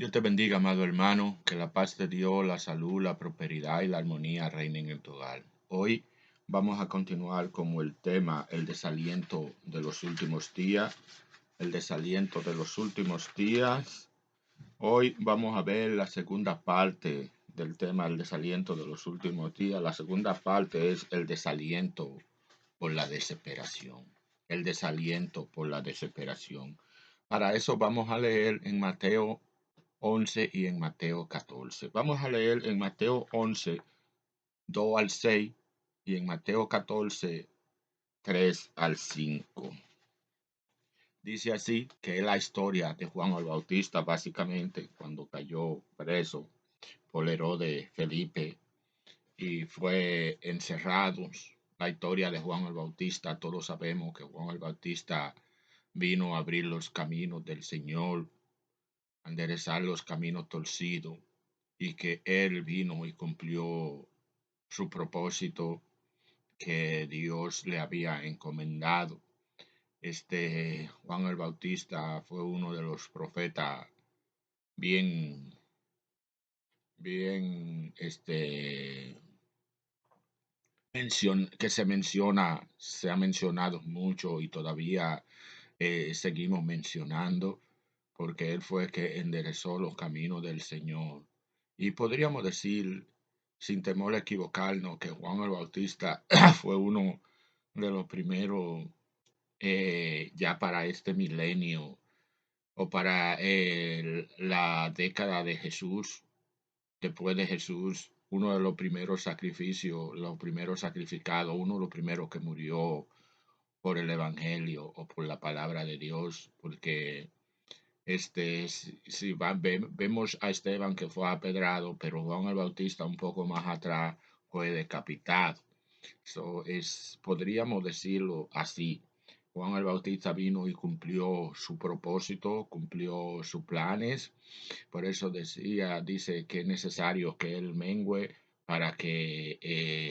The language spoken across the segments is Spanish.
Dios te bendiga, amado hermano, que la paz de Dios, la salud, la prosperidad y la armonía reinen en tu hogar. Hoy vamos a continuar con el tema, el desaliento de los últimos días. El desaliento de los últimos días. Hoy vamos a ver la segunda parte del tema, el desaliento de los últimos días. La segunda parte es el desaliento por la desesperación. El desaliento por la desesperación. Para eso vamos a leer en Mateo 11 y en Mateo 14. Vamos a leer en Mateo 11, 2 al 6 y en Mateo 14, 3 al 5. Dice así que es la historia de Juan el Bautista, básicamente, cuando cayó preso por Herodes Felipe y fue encerrado. La historia de Juan el Bautista, todos sabemos que Juan el Bautista vino a abrir los caminos del Señor, a enderezar los caminos torcidos, y que él vino y cumplió su propósito que Dios le había encomendado. Juan el Bautista fue uno de los profetas bien, bien, que se ha mencionado mucho y todavía seguimos mencionando, porque él fue el que enderezó los caminos del Señor. Y podríamos decir, sin temor a equivocarnos, que Juan el Bautista fue uno de los primeros, ya para este milenio o para la década de Jesús, después de Jesús, uno de los primeros sacrificios, los primeros sacrificados, uno de los primeros que murió por el Evangelio o por la palabra de Dios, porque vemos a Esteban que fue apedrado, pero Juan el Bautista un poco más atrás fue decapitado. Podríamos decirlo así. Juan el Bautista vino y cumplió su propósito, cumplió sus planes. Por eso dice que es necesario que él mengüe para que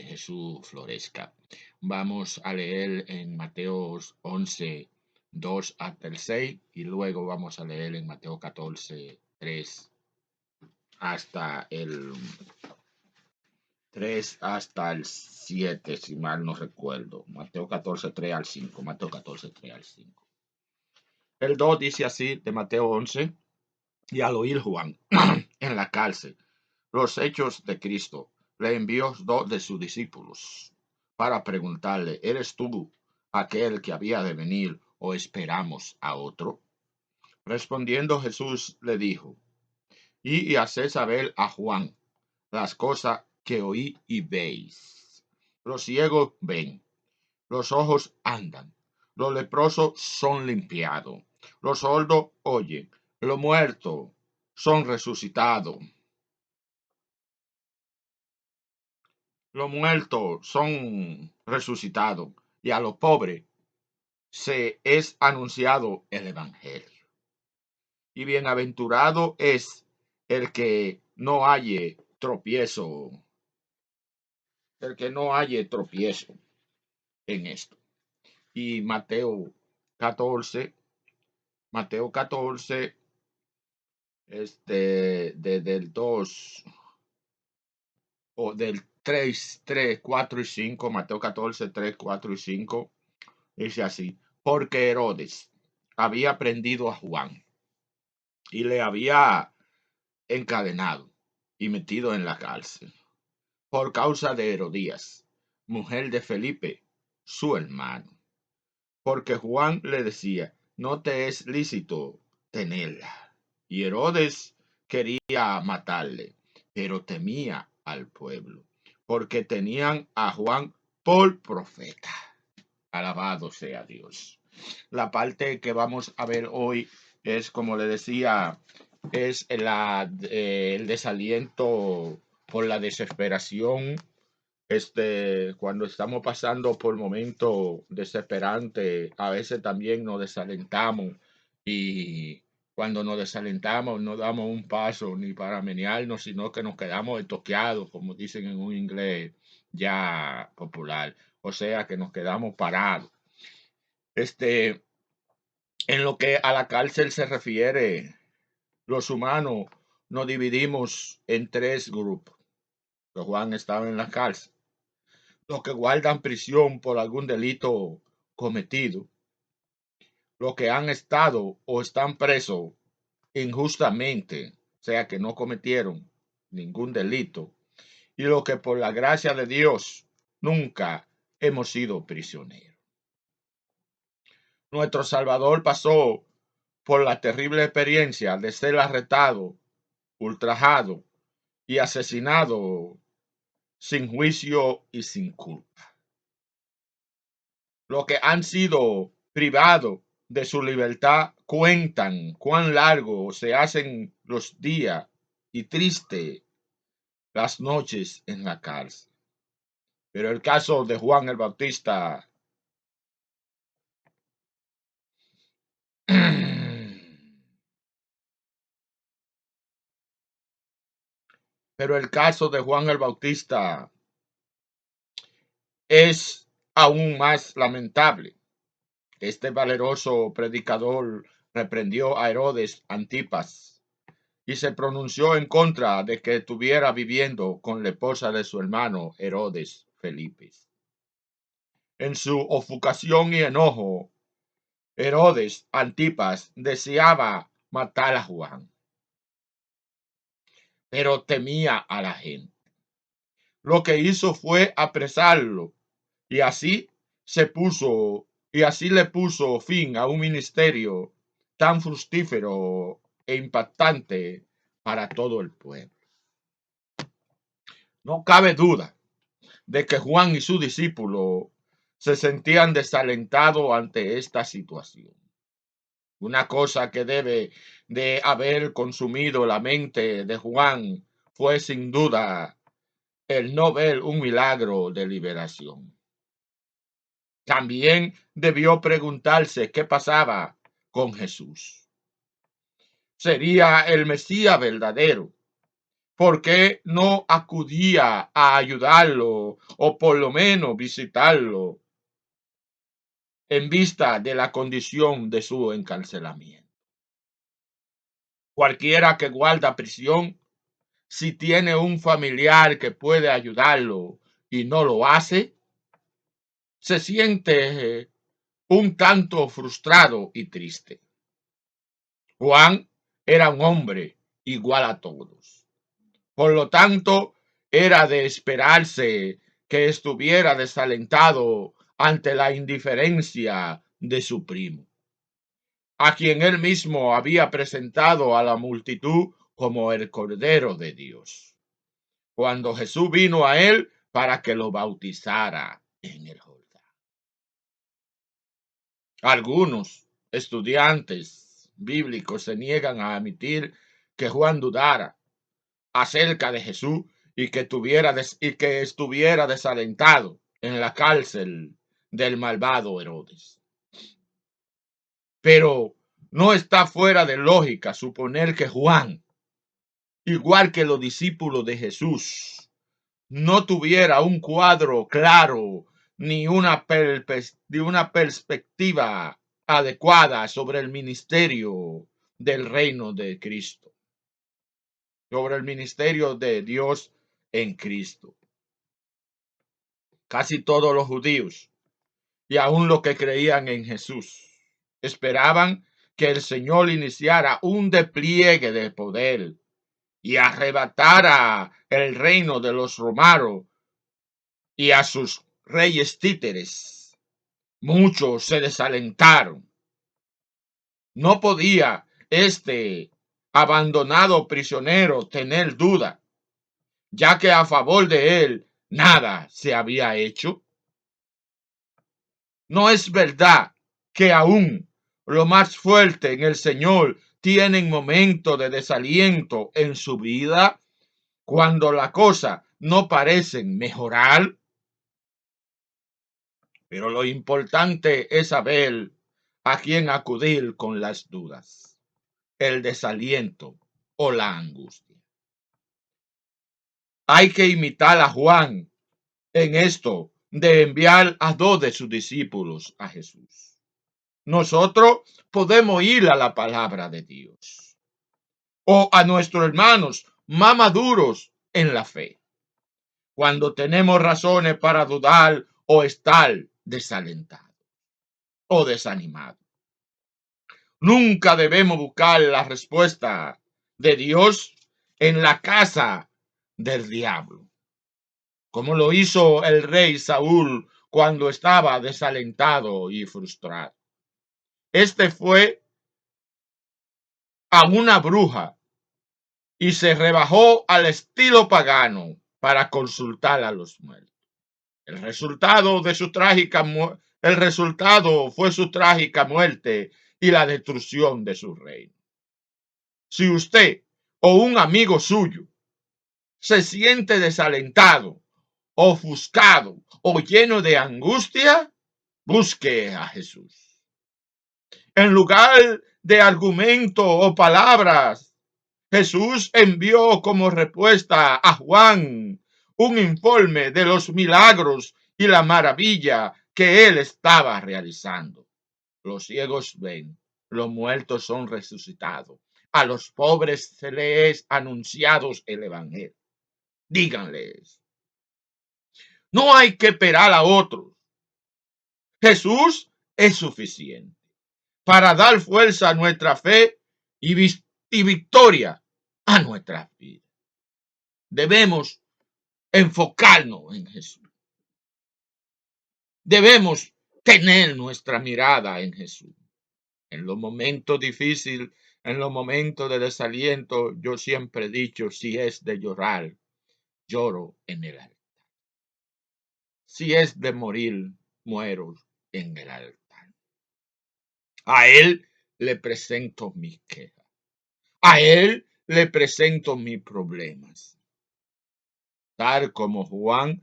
Jesús florezca. Vamos a leer en Mateo 11, 2 hasta el 6 y luego vamos a leer en Mateo 14, 3 hasta el 7, si mal no recuerdo. Mateo 14, 3 al 5. Mateo 14, 3 al 5. El 2 dice así de Mateo 11: y al oír Juan en la cárcel los hechos de Cristo, le envió dos de sus discípulos para preguntarle: ¿eres tú aquel que había de venir o esperamos a otro? Respondiendo Jesús le dijo: y haced saber a Juan las cosas que oí y veis. Los ciegos ven, los ojos andan, los leprosos son limpiados, los sordos oyen, los muertos son resucitados, los muertos son resucitados, y a los pobres se es anunciado el evangelio. Y bienaventurado es el que no halle tropiezo, en esto. Y Mateo 14, del 2 o del 3, 4 y 5, Mateo 14, 3, 4 y 5, dice así: porque Herodes había prendido a Juan y le había encadenado y metido en la cárcel por causa de Herodías, mujer de Felipe, su hermano, porque Juan le decía: no te es lícito tenerla. Y Herodes quería matarle, pero temía al pueblo, porque tenían a Juan por profeta. Alabado sea Dios. La parte que vamos a ver hoy es, como le decía, es el desaliento por la desesperación. Cuando estamos pasando por momentos desesperantes, a veces también nos desalentamos, y cuando nos desalentamos no damos un paso ni para menearnos, sino que nos quedamos estoqueados, como dicen en un inglés ya popular, o sea que nos quedamos parados. En lo que a la cárcel se refiere, los humanos nos dividimos en tres grupos. Que Juan estaba en la cárcel. Los que guardan prisión por algún delito cometido. Los que han estado o están presos injustamente, o sea que no cometieron ningún delito. Y los que por la gracia de Dios nunca hemos sido prisioneros. Nuestro Salvador pasó por la terrible experiencia de ser arrestado, ultrajado y asesinado sin juicio y sin culpa. Los que han sido privados de su libertad cuentan cuán largo se hacen los días y triste las noches en la cárcel. Pero el caso de Juan el Bautista Pero el caso de Juan el Bautista es aún más lamentable. Este valeroso predicador reprendió a Herodes Antipas y se pronunció en contra de que estuviera viviendo con la esposa de su hermano Herodes Felipe. En su ofuscación y enojo, Herodes Antipas deseaba matar a Juan, pero temía a la gente. Lo que hizo fue apresarlo y así le puso fin a un ministerio tan fructífero e impactante para todo el pueblo. No cabe duda de que Juan y sus discípulos se sentían desalentados ante esta situación. Una cosa que debe de haber consumido la mente de Juan fue sin duda el no ver un milagro de liberación. También debió preguntarse qué pasaba con Jesús. ¿Sería el Mesías verdadero? ¿Por qué no acudía a ayudarlo o por lo menos visitarlo en vista de la condición de su encarcelamiento? Cualquiera que guarda prisión, si tiene un familiar que puede ayudarlo y no lo hace, se siente un tanto frustrado y triste. Juan era un hombre igual a todos. Por lo tanto, era de esperarse que estuviera desalentado ante la indiferencia de su primo, a quien él mismo había presentado a la multitud como el Cordero de Dios, cuando Jesús vino a él para que lo bautizara en el Jordán. Algunos estudiantes bíblicos se niegan a admitir que Juan dudara acerca de Jesús y que estuviera desalentado en la cárcel del malvado Herodes. Pero no está fuera de lógica suponer que Juan, igual que los discípulos de Jesús, no tuviera un cuadro claro ni una perspectiva adecuada sobre el ministerio del reino de Cristo, sobre el ministerio de Dios en Cristo. Casi todos los judíos y aún los que creían en Jesús esperaban que el Señor iniciara un despliegue de poder y arrebatara el reino de los romanos y a sus reyes títeres. Muchos se desalentaron. No podía este abandonado prisionero tener duda, ya que a favor de él nada se había hecho. ¿No es verdad que aún lo más fuerte en el Señor tienen momentos de desaliento en su vida cuando las cosas no parecen mejorar? Pero lo importante es saber a quién acudir con las dudas, el desaliento o la angustia. Hay que imitar a Juan en esto de enviar a 2 de sus discípulos a Jesús. Nosotros podemos ir a la palabra de Dios o a nuestros hermanos más maduros en la fe, cuando tenemos razones para dudar o estar desalentados o desanimados. Nunca debemos buscar la respuesta de Dios en la casa del diablo, como lo hizo el rey Saúl cuando estaba desalentado y frustrado. Este fue a una bruja y se rebajó al estilo pagano para consultar a los muertos. El resultado fue su trágica muerte y la destrucción de su reino. Si usted o un amigo suyo se siente desalentado, ofuscado o lleno de angustia, busque a Jesús. En lugar de argumento o palabras, Jesús envió como respuesta a Juan un informe de los milagros y la maravilla que él estaba realizando. Los ciegos ven, los muertos son resucitados, a los pobres se les es anunciado el evangelio. Díganles, no hay que esperar a otros. Jesús es suficiente para dar fuerza a nuestra fe y victoria a nuestra vida. Debemos enfocarnos en Jesús. Debemos tener nuestra mirada en Jesús. En los momentos difíciles, en los momentos de desaliento, yo siempre he dicho, si es de llorar, lloro en el altar. Si es de morir, muero en el altar. A Él le presento mis quejas. A Él le presento mis problemas. Tal como Juan,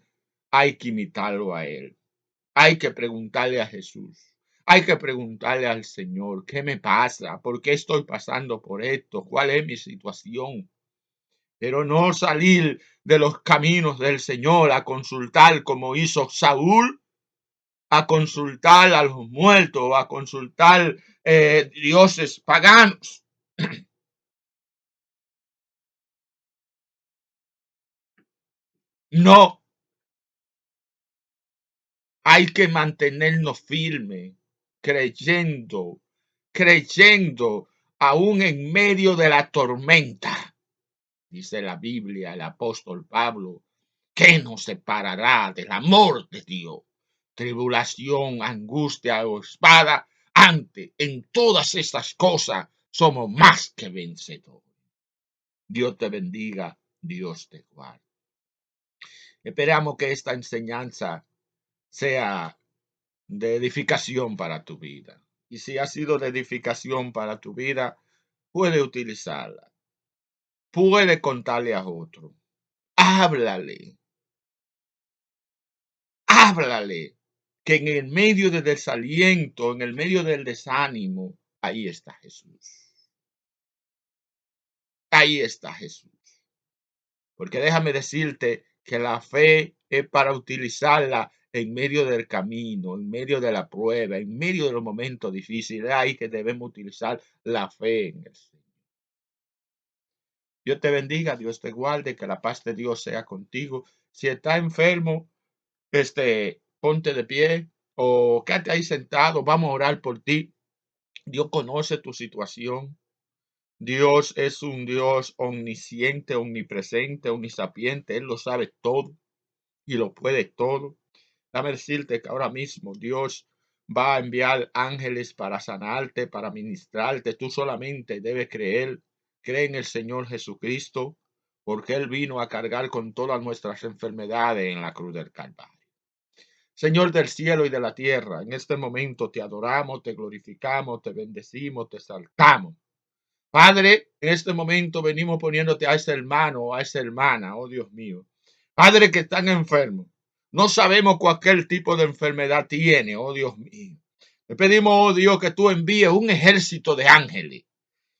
hay que imitarlo a Él. Hay que preguntarle a Jesús. Hay que preguntarle al Señor, ¿qué me pasa? ¿Por qué estoy pasando por esto? ¿Cuál es mi situación? Pero no salir de los caminos del Señor a consultar como hizo Saúl, a consultar a los muertos, a consultar dioses paganos. No, hay que mantenernos firmes, creyendo, aún en medio de la tormenta. Dice la Biblia, el apóstol Pablo, ¿qué nos separará del amor de Dios? Tribulación, angustia o espada. Antes, en todas estas cosas, somos más que vencedores. Dios te bendiga, Dios te guarde. Esperamos que esta enseñanza sea de edificación para tu vida. Y si ha sido de edificación para tu vida, puede utilizarla. Puede contarle a otro. Háblale. Que en el medio del desaliento, en el medio del desánimo, ahí está Jesús. Ahí está Jesús. Porque déjame decirte que la fe es para utilizarla en medio del camino, en medio de la prueba, en medio de los momentos difíciles. Ahí que debemos utilizar la fe en el Señor. Dios te bendiga, Dios te guarde, que la paz de Dios sea contigo. Si estás enfermo, ponte de pie o quédate ahí sentado. Vamos a orar por ti. Dios conoce tu situación. Dios es un Dios omnisciente, omnipresente, omnisapiente. Él lo sabe todo y lo puede todo. Dame decirte que ahora mismo Dios va a enviar ángeles para sanarte, para ministrarte. Tú solamente debes creer. Cree en el Señor Jesucristo, porque Él vino a cargar con todas nuestras enfermedades en la cruz del Calvario. Señor del cielo y de la tierra, en este momento te adoramos, te glorificamos, te bendecimos, te exaltamos. Padre, en este momento venimos poniéndote a ese hermano o a esa hermana, oh Dios mío. Padre, que están enfermos. No sabemos cualquier tipo de enfermedad tiene, oh Dios mío. Te pedimos, oh Dios, que tú envíes un ejército de ángeles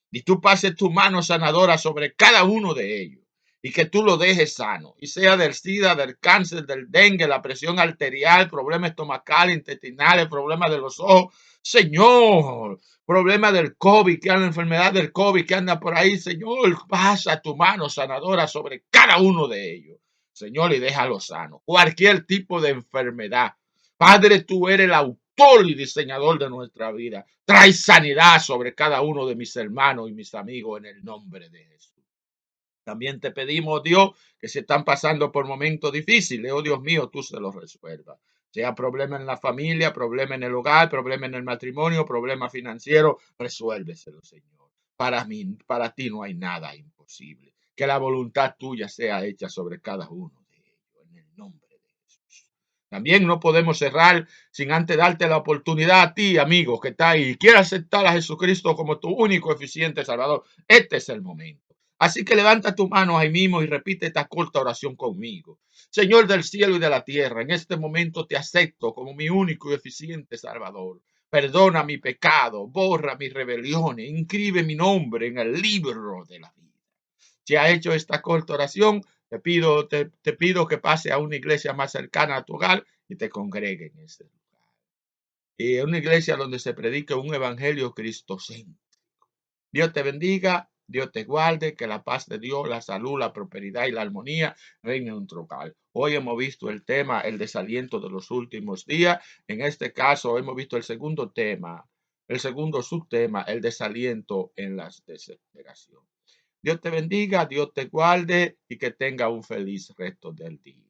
y tú pases tu mano sanadora sobre cada uno de ellos. y que tú lo dejes sano, y sea del SIDA, del cáncer, del dengue, la presión arterial, problemas estomacales, intestinales, problemas de los ojos. Señor, problema del COVID, que anda, la enfermedad del COVID que anda por ahí, Señor, pasa tu mano sanadora sobre cada uno de ellos, Señor, y déjalo sano. Cualquier tipo de enfermedad. Padre, tú eres el autor y diseñador de nuestra vida. Trae sanidad sobre cada uno de mis hermanos y mis amigos en el nombre de Jesús. También te pedimos, Dios, que se están pasando por momentos difíciles. Oh, Dios mío, tú se los resuelvas. Sea problema en la familia, problema en el hogar, problema en el matrimonio, problema financiero, resuélveselo, Señor. Para mí, para ti no hay nada imposible. Que la voluntad tuya sea hecha sobre cada uno de ellos, en el nombre de Jesús. También no podemos cerrar sin antes darte la oportunidad a ti, amigo, que está ahí y quiere aceptar a Jesucristo como tu único eficiente Salvador. Este es el momento. Así que levanta tu mano ahí mismo y repite esta corta oración conmigo. Señor del cielo y de la tierra, en este momento te acepto como mi único y eficiente Salvador. Perdona mi pecado, borra mis rebeliones, inscribe mi nombre en el libro de la vida. Si has hecho esta corta oración, te pido que pase a una iglesia más cercana a tu hogar y te congregue en ese lugar. Y una iglesia donde se predique un evangelio cristocéntrico. Dios te bendiga, Dios te guarde, que la paz de Dios, la salud, la prosperidad y la armonía reinen en tu hogar. Hoy hemos visto el tema, el desaliento de los últimos días. En este caso hemos visto el segundo tema, el segundo subtema, el desaliento en la desesperación. Dios te bendiga, Dios te guarde y que tenga un feliz resto del día.